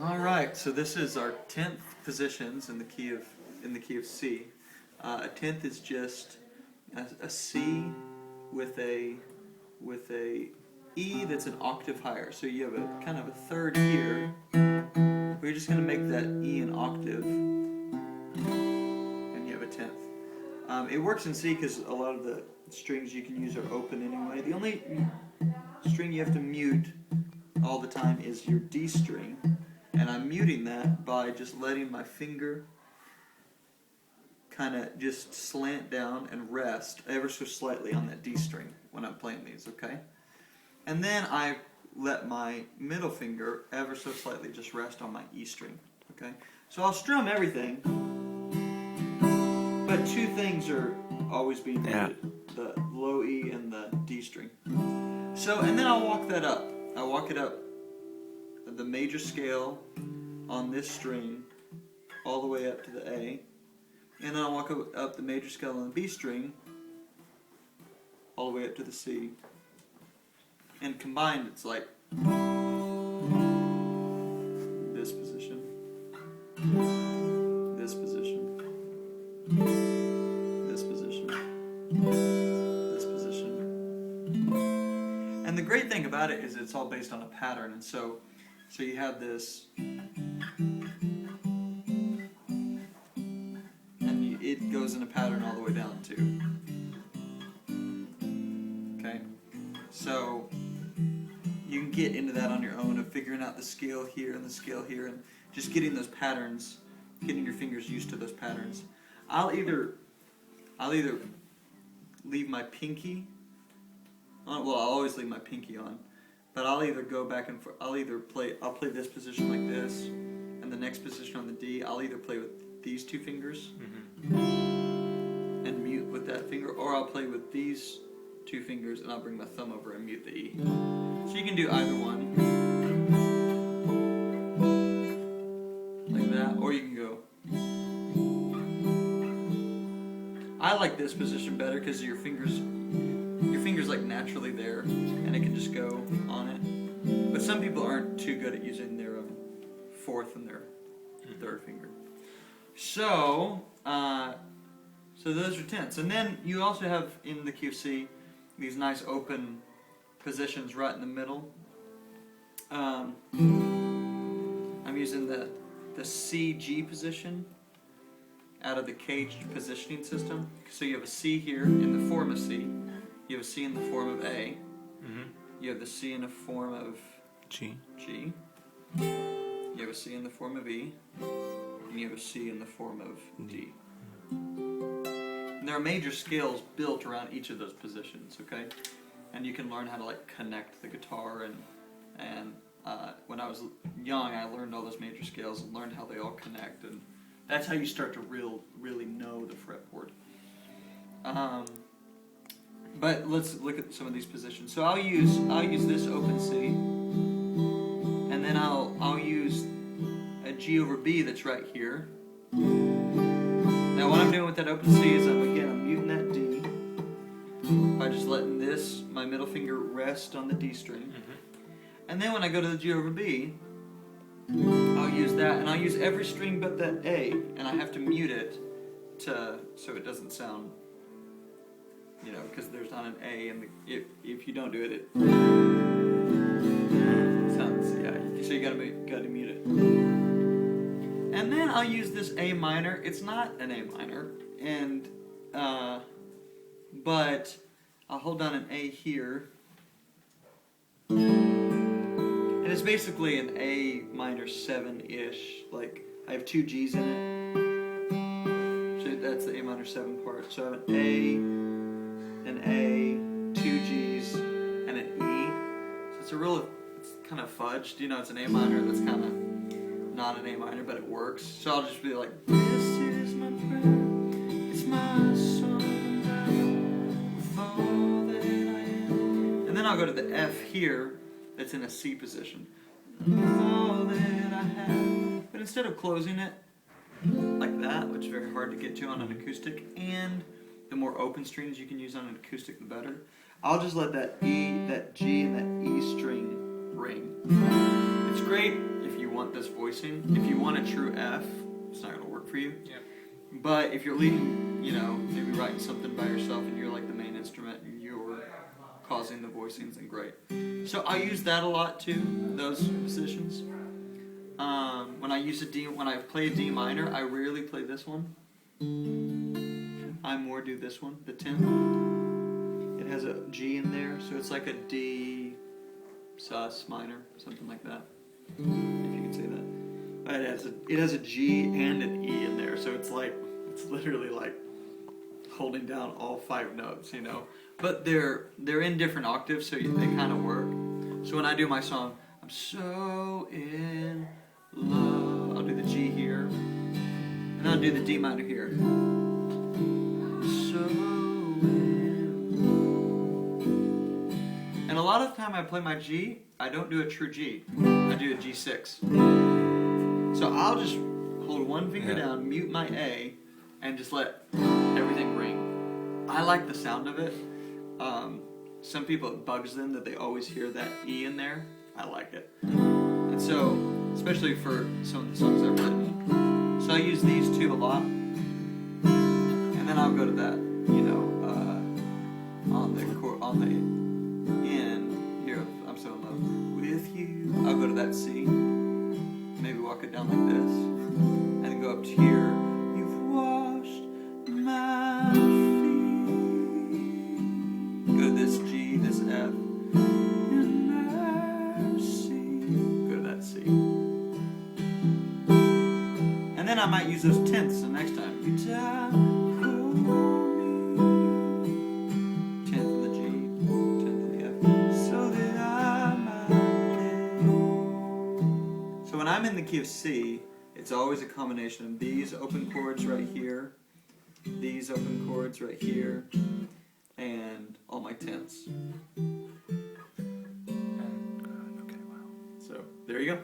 All right, so this is our 10th positions in the key of C. A 10th is just a C with a E that's an octave higher. So you have a kind of a third here. We're just going to make that E an octave, and you have a 10th. It works in C because a lot of the strings you can use are open anyway. The only string you have to mute all the time is your D string, and I'm muting that by just letting my finger kind of just slant down and rest ever so slightly on that D string when I'm playing these, okay? And then I let my middle finger ever so slightly just rest on my E string, okay? So I'll strum everything, but two things are always being muted, the low E and the D string. So, and then I'll walk that up. I walk it up the major scale on this string all the way up to the A, and then I'll walk up the major scale on the B string all the way up to the C, and combined it's like this position, this position, this position, this position. And the great thing about it is it's all based on a pattern, and so you have this, and it goes in a pattern all the way down too. Okay, so you can get into that on your own of figuring out the scale here and the scale here, and just getting those patterns, getting your fingers used to those patterns. I'll either leave my pinky on, well, I'll always leave my pinky on, but I'll either go back and forth. I'll play this position like this, and the next position on the D, I'll either play with these two fingers and mute with that finger, or I'll play with these two fingers and I'll bring my thumb over and mute the E. So you can do either one, like that, or you can go. I like this position better because your fingers like naturally there, and it can just go on it. But some people aren't too good at using their fourth and their third finger. So those are tenths. And then you also have in the key of C these nice open positions right in the middle. I'm using the C-G position out of the caged positioning system. So you have a C here in the form of C. You have a C in the form of A. You have the C in the form of G. You have a C in the form of E. And you have a C in the form of D. And there are major scales built around each of those positions, okay? And you can learn how to like connect the guitar, and when I was young I learned all those major scales and learned how they all connect, and that's how you start to really know the fretboard. But let's look at some of these positions. So I'll use this open C, and then I'll use a G over B that's right here. Now what I'm doing with that open C is I'm muting that D by just letting my middle finger rest on the D string. And then when I go to the G over B, I'll use that, and I'll use every string but that A, and I have to mute it so it doesn't sound, because there's not an A, and if you don't do it, it sounds, so you gotta mute it. And then I'll use this A minor. It's not an A minor, and but I'll hold down an A here, and it's basically an A minor 7-ish. Like I have two G's in it, so that's the A minor 7 part. So I have an A, two G's, and an E. So it's kind of fudged. It's an A minor that's kind of not an A minor, but it works. So I'll just be like, this is my prayer, it's my song, with all that I am. And then I'll go to the F here, that's in a C position. With all that I have. But instead of closing it like that, which is very hard to get to on an acoustic, and the more open strings you can use on an acoustic, the better, I'll just let that E, that G, and that E string ring. It's great if you want this voicing. If you want a true F, it's not going to work for you. Yep. But if you're leading, maybe writing something by yourself and you're like the main instrument and you're causing the voicings, then great. So I use that a lot too, those positions. When I play a D minor, I rarely play this one. I more do this one, the 10th. It has a G in there, so it's like a D sus minor, something like that, if you can say that. But it has a G and an E in there, so it's literally like holding down all 5 notes, But they're in different octaves, so they kind of work. So when I do my song, I'm so in love, I'll do the G here, and I'll do the D minor here. I'm so in. And a lot of the time I play my G, I don't do a true G. I do a G6. So I'll just hold one finger down, mute my A, and just let everything ring. I like the sound of it. Some people, it bugs them that they always hear that E in there. I like it. And so, especially for some of the songs I've written. So I use these two a lot. And then I'll go to that, on the end here, I'm so in love with you. I'll go to that C. Maybe walk it down like this. And then go up to here. You've washed my feet. Go to this G, this F. In mercy. Go to that C. And then I might use those tenths the next time. You die for me. Tenth in the G, tenth in the F. So that I might live. So when I'm in the key of C, it's always a combination of these open chords right here, these open chords right here, and all my tenths. Okay, wow. So there you go.